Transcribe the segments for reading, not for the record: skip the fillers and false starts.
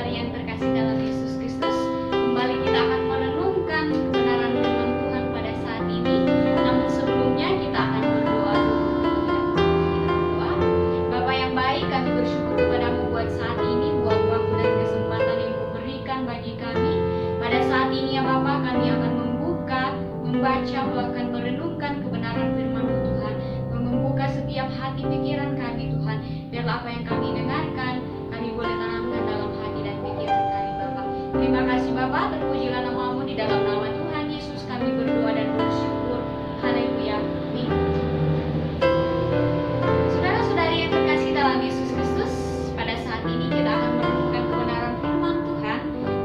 saudara-saudari yang terkasih dalam Yesus Kristus, kembali kita akan merenungkan kebenaran firman Tuhan pada saat ini. Namun sebelumnya kita akan berdoa dulu. Kita berdoa. Bapa yang baik, kami bersyukur kepadamu buat saat ini, buat waktu dan kesempatan yang Kau berikan bagi kami. Pada saat ini ya Bapa, kami akan membaca, akan merenungkan kebenaran firman Tuhan, membuka setiap hati pikiran kami Tuhan, biarlah apa yang kami dengarkan kami boleh tanamkan dalam hati dan pikiran kami Bapa. Terima kasih Bapa, terpujilah nama-Mu, di dalam nama Tuhan Yesus kami berdoa dan bersyukur. Haleluya. Amin. Saudara-saudari yang terkasih dalam Yesus Kristus, pada saat ini kita akan merenungkan kebenaran firman Tuhan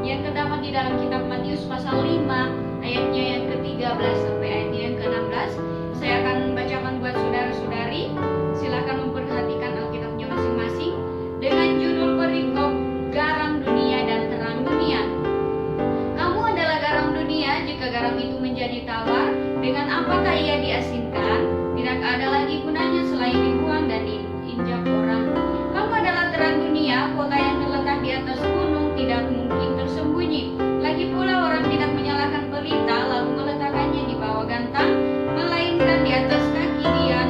yang terdapat di dalam kitab Matius pasal 5 ayatnya yang ke-13 sampai ayatnya yang ke-16. Saya akan bacakan buat saudara-saudari. Silakan memperhatikan Alkitabnya masing-masing dengan judul perikop Garam Dunia dan Terang Dunia. Kamu adalah garam dunia. Jika garam itu menjadi tawar, dengan apakah ia diasinkan? Tidak ada lagi gunanya selain dibuang dan diinjak orang. Kamu adalah terang dunia. Kota yang terletak di atas gunung tidak mungkin tersembunyi. Lagi pula orang tidak menyalakan pelita lalu meletakkannya di bawah gantang, melainkan di atas kaki dian,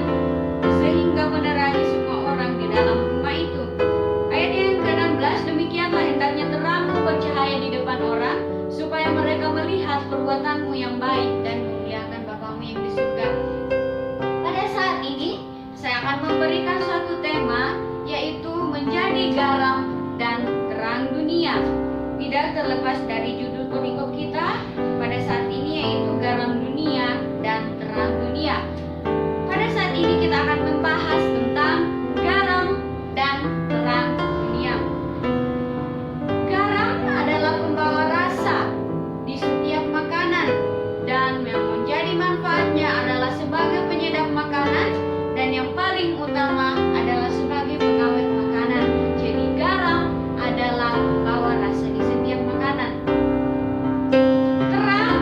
sehingga menerangi semua orang di dalam rumah itu. Ayat yang ke-16, demikianlah hendaknya terangmu bercahaya di depan orang, supaya mereka melihat perbuatanmu yang baik dan memuliakan Bapamu yang di surga. Pada saat ini saya akan memberikan suatu tema, yaitu menjadi garam dan terang dunia. Tidak terlepas dari judul perikop kita pada saat ini, yaitu garam dunia dan terang dunia. Pada saat ini kita akan membahas tentang garam dan terang dunia. Garam adalah pembawa rasa di setiap makanan, dan yang menjadi manfaatnya adalah sebagai penyedap makanan, dan yang paling utama adalah sebagai pengawet makanan. Jadi garam adalah pembawa rasa di setiap makanan. Terang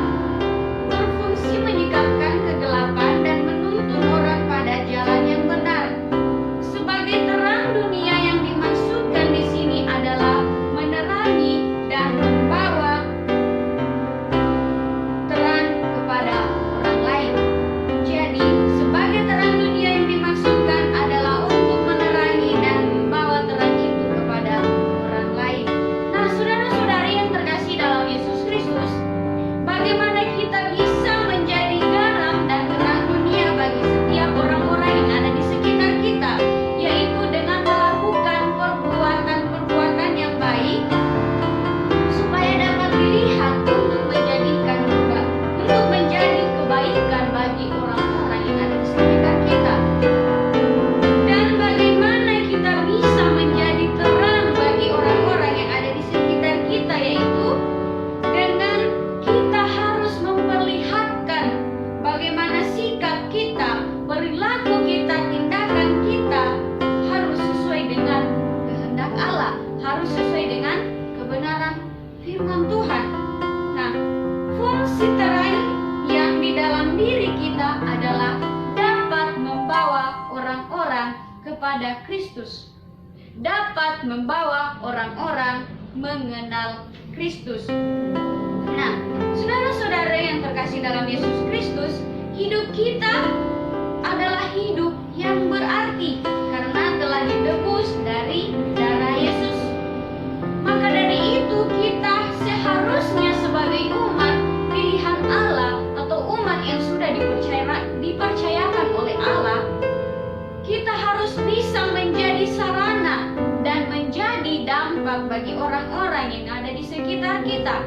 berfungsi menyingkapkan kegelapan dan menuntun orang pada jalan yang benar. Sebagai terang dunia, yang dimaksudkan di sini adalah menerangi dan membawa terang kepada orang lain. Jadi, sebagai terang dunia yang dimaksudkan adalah untuk menerangi dan membawa terang itu kepada orang lain. Nah, saudara-saudari yang terkasih dalam Yesus Kristus, bagaimana kita bisa menjadi garam dan terang dunia bagi setiap orang-orang yang ada di sekitar kita, yaitu dengan melakukan perbuatan-perbuatan yang baik, supaya dapat dilihat untuk menjadi kebaikan bagi orang-orang yang ada di sekitar kita. Dan bagaimana kita bisa menjadi terang bagi orang-orang yang ada di sekitar kita, yaitu dengan kita harus memperlihatkan bagaimana sikap kita, perilaku kita, tindakan kita harus sesuai dengan kehendak Allah, harus sesuai dengan kebenaran firman Tuhan. Nah, fungsi terang yang di dalam diri kita adalah dapat membawa orang-orang kepada Kristus, dapat membawa orang-orang mengenal Kristus. Nah, saudara-saudara yang terkasih dalam Yesus Kristus, hidup kita adalah hidup yang berarti karena telah ditebus dari darah Yesus. Maka dari itu kita seharusnya sebagai umat pilihan Allah, atau umat yang sudah dipercayakan oleh Allah, kita harus bisa menjadi sarana dan menjadi dampak bagi orang-orang yang ada di sekitar kita.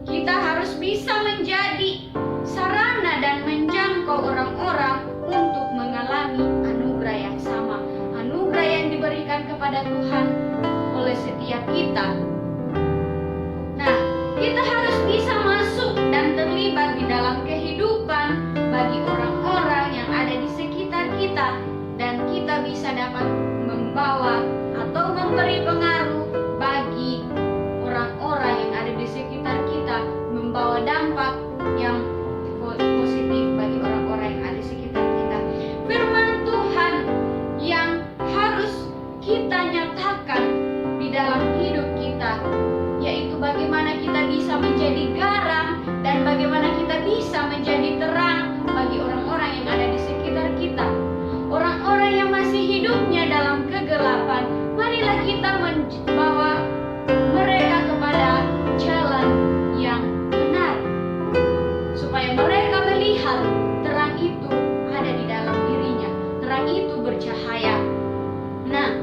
Kita harus bisa menjadi sarana dan menjangkau orang-orang untuk mengalami anugerah yang sama, anugerah yang diberikan kepada Tuhan oleh setiap kita. Nah, kita harus bisa masuk dan terlibat di dalam kehidupan bagi orang-orang yang ada di sekitar kita, dan kita bisa dapat membawa atau memberi pengaruh bagi orang-orang yang ada di sekitar kita, membawa dampak yang positif bagi orang-orang yang ada di sekitar kita. Firman Tuhan yang harus kita nyatakan di dalam hidup kita, yaitu bagaimana kita bisa menjadi garam dan bagaimana kita bisa menjadi terang bagi orang-orang yang ada di sekitar kita. Orang-orang yang masih hidupnya dalam kegelapan, marilah kita membawa mereka kepada jalan yang benar, supaya mereka melihat terang itu ada di dalam dirinya, terang itu bercahaya. Nah,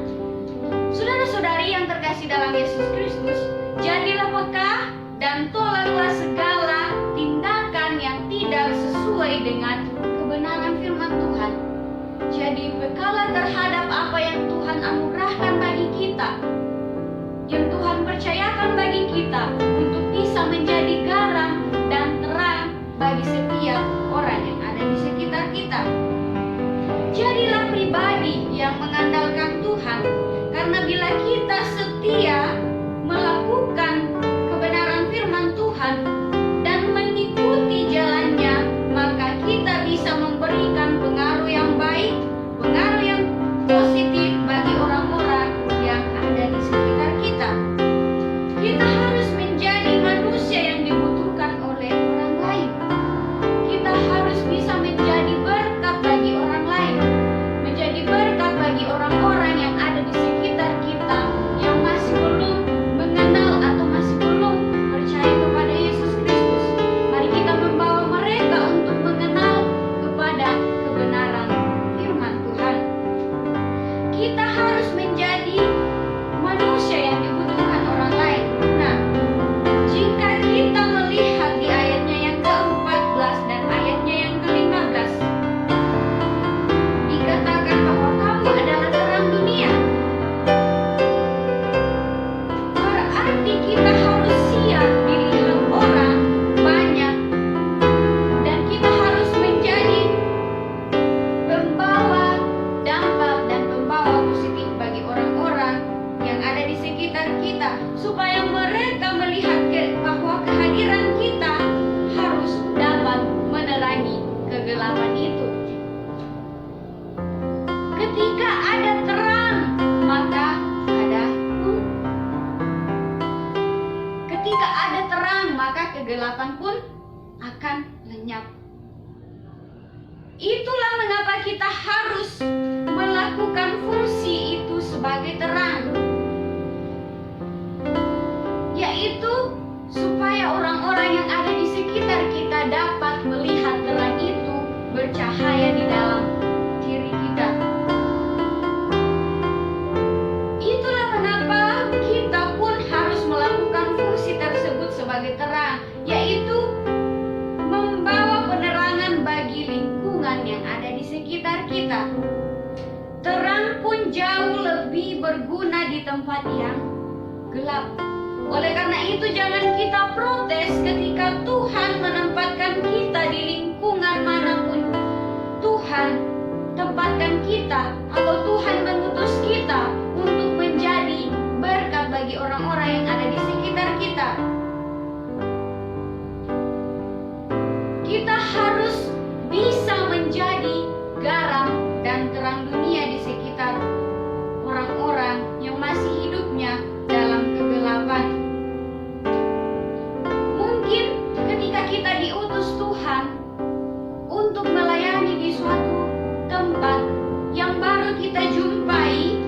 saudara-saudari yang terkasih dalam Yesus Kristus, jadilah peka dan tolaklah segala tindakan yang tidak sesuai dengan kebenaran firman Tuhan. Jadi bekalah terhadap apa yang Tuhan anugerahkan bagi kita, yang Tuhan percayakan bagi kita untuk bisa menjadi garam dan terang bagi setiap orang yang ada di sekitar kita. Jadilah pribadi yang mengandalkan Tuhan, karena bila kita setia melakukan kebenaran firman Tuhan dan mengikuti jalannya, maka kita bisa memberikan pengaruh yang baik, pengaruh yang positif bagi orang-orang yang ada di sekitar kita. Kita harus menjadi manusia yang dibutuhkan oleh orang lain. Kita harus bisa menjadi berkat bagi orang lain, menjadi berkat bagi orang-orang yang ada di sekitar kita yang masih belum mengenal atau masih belum percaya kepada Yesus Kristus. Mari kita membawa mereka untuk mengenal kepada kebenaran firman Tuhan. Kita harus menjadi manusia yang dibutuhkan orang lain. Nah, jika kita melihat di ayatnya yang ke-14 dan ayatnya yang ke-15, dikatakan bahwa kamu adalah terang dunia. Berarti kita harus siap dilihat orang banyak, dan kita harus menjadi pembawa dampak dan pembawa positif bagi orang-orang yang ada di sekitar kita, supaya mereka melihat bahwa kehadiran kita harus dapat menerangi kegelapan itu. Ketika ada terang, maka ada ketika ada terang, maka kegelapan pun akan lenyap. Itulah mengapa kita harus melakukan fungsi itu sebagai terang, yaitu supaya orang-orang yang ada di sekitar kita dapat melihat terang itu bercahaya di dalam diri kita. Itulah mengapa kita pun harus melakukan fungsi tersebut sebagai terang, yaitu membawa penerangan bagi lingkungan yang ada di sekitar kita. Terang pun jauh lebih berguna di tempat yang gelap. Oleh karena itu, jangan kita protes ketika Tuhan menempatkan kita di lingkungan manapun Tuhan tempatkan kita, atau Tuhan mengutus kita untuk menjadi berkat bagi orang-orang yang ada di sekitar kita. Kita harus bisa menjadi garam dan terang dunia di sekitar orang-orang yang masih hidupnya dalam kegelapan. Mungkin ketika kita diutus Tuhan untuk melayani di suatu tempat yang baru kita jumpai,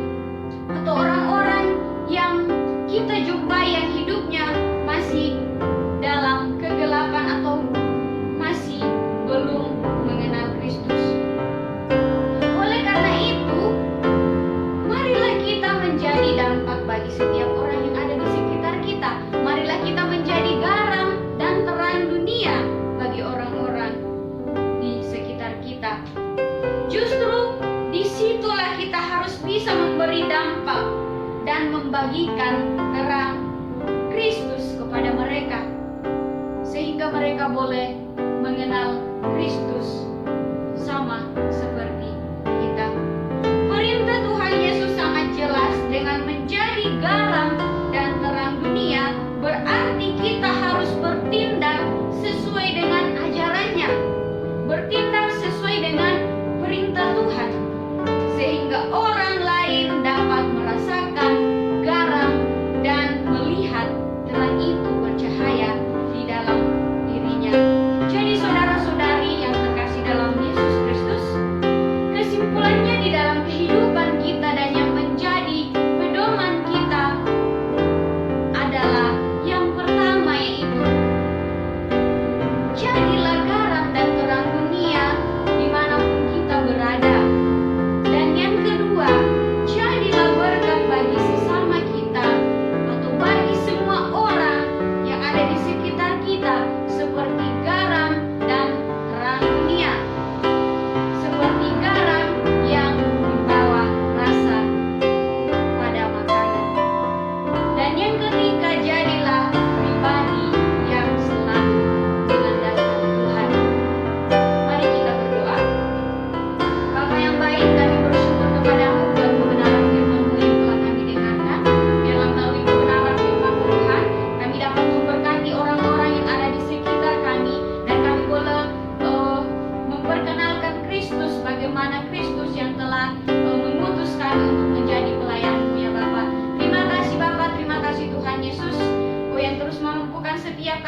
atau orang-orang yang kita jumpai yang hidupnya masih dalam kegelapan atau masih belum mengenal Kristus. Oleh karena itu, marilah kita menjadi dampak bagi setiap orang yang ada di sekitar kita. Marilah kita menjadi garam dan terang dunia bagi orang-orang di sekitar kita. Justru disitulah kita harus bisa memberi dampak dan membagikan terang Kristus kepada mereka, sehingga mereka boleh mengenal Kristus sama seperti kita. Perintah Tuhan Yesus sangat jelas, dengan menjadi garam dan terang dunia berarti kita harus bertindak sesuai dengan ajarannya, bertindak sesuai dengan perintah Tuhan, sehingga orang lain dapat merasakan garam dan melihat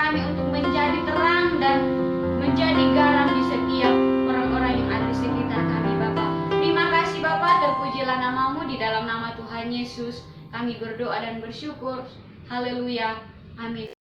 kami untuk menjadi terang dan menjadi garam di setiap orang-orang yang ada di sekitar kami, Bapa. Terima kasih, Bapa. Terpujilah namamu. Di dalam nama Tuhan Yesus kami berdoa dan bersyukur. Haleluya. Amin.